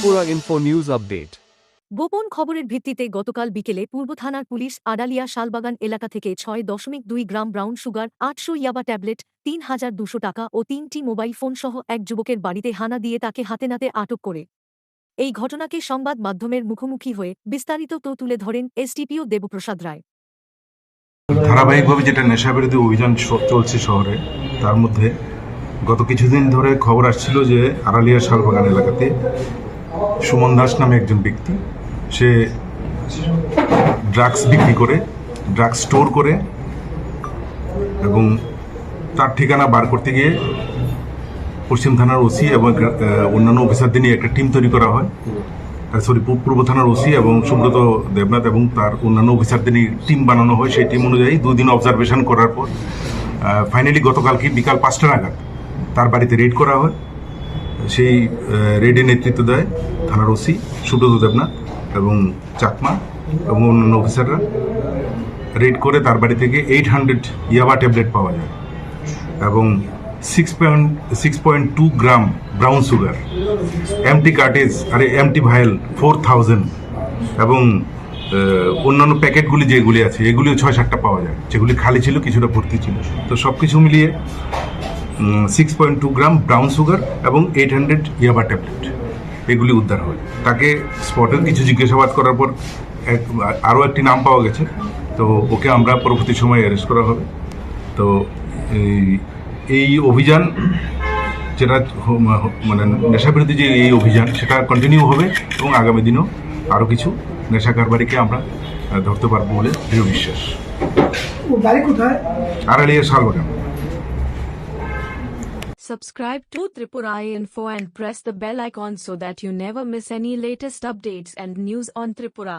Tripura info news update. গোপন খবরের ভিত্তিতে গতকাল বিকেলে পূর্ব থানার পুলিশ আড়ালিয়া শালবাগান এলাকা থেকে ৬.২ গ্রাম ব্রাউন সুগার, ৮০০ ইয়াবা ট্যাবলেট, ৩,২০০ টাকা ও ৩টি মোবাইল ফোন সহ এক যুবকের বাড়িতে হানা দিয়ে তাকে হাতেনাতে আটক করে। এই ঘটনাকে সংবাদ মাধ্যমের মুখোমুখি হয়ে বিস্তারিত তুলে ধরেন এসডিপিও দেবপ্রসাদ রায়। ধারাবাহিকভাবে যেটা নেশাবিরোধী অভিযান চলছে শহরে, তার মধ্যে গত কিছুদিন ধরে খবর আসছিল যে আড়ালিয়া শালবাগান এলাকাতে সুমন দাস নামে একজন ব্যক্তি, সে ড্রাগস বিক্রি করে, ড্রাগস স্টোর করে এবং তার ঠিকানা বার করতে গিয়ে পশ্চিম থানার ওসি এবং অন্যান্য অফিসারদের নিয়ে একটা টিম তৈরি করা হয়। পূর্ব থানার ওসি এবং সুব্রত দেবনাথ এবং তার অন্যান্য অফিসারদের নিয়ে টিম বানানো হয়। সেই টিম অনুযায়ী 2 দিন অবজারভেশন করার পর ফাইনালি গতকালকে বিকাল 5টা নাগাদ তার বাড়িতে রেড করা হয়। সেই রেডে নেতৃত্ব দেয় থানার ওসি সুব্রত দেবনাথ এবং চাকমা এবং অন্যান্য অফিসাররা। রেড করে তার বাড়ি থেকে 800 ইয়াবা ট্যাবলেট পাওয়া যায় এবং 6.2 gram brown sugar, empty cartridge আর এমটি ভাইল 4000 এবং অন্যান্য প্যাকেটগুলি যেগুলি আছে এগুলিও 6-7টা পাওয়া যায়, যেগুলি খালি ছিল, কিছুটা ভর্তি ছিল। তো সব কিছু মিলিয়ে 6.2 গ্রাম ব্রাউন সুগার এবং 800 ইয়াবা ট্যাবলেট এগুলি উদ্ধার হয়। তাকে স্পটের কিছু জিজ্ঞাসাবাদ করার পর আরও একটি নাম পাওয়া গেছে, তো ওকে আমরা পরবর্তী সময়ে অ্যারেস্ট করা হবে। তো এই অভিযান যেটা মানে নেশাবিরোধী যে এই অভিযান, সেটা কন্টিনিউ হবে এবং আগামী দিনেও আরও কিছু নেশা কারবারিকে আমরা ধরতে পারবো বলে দৃঢ় বিশ্বাস। Araliya Salbagan. Subscribe to Tripura Info and press the bell icon so that you never miss any latest updates and news on Tripura.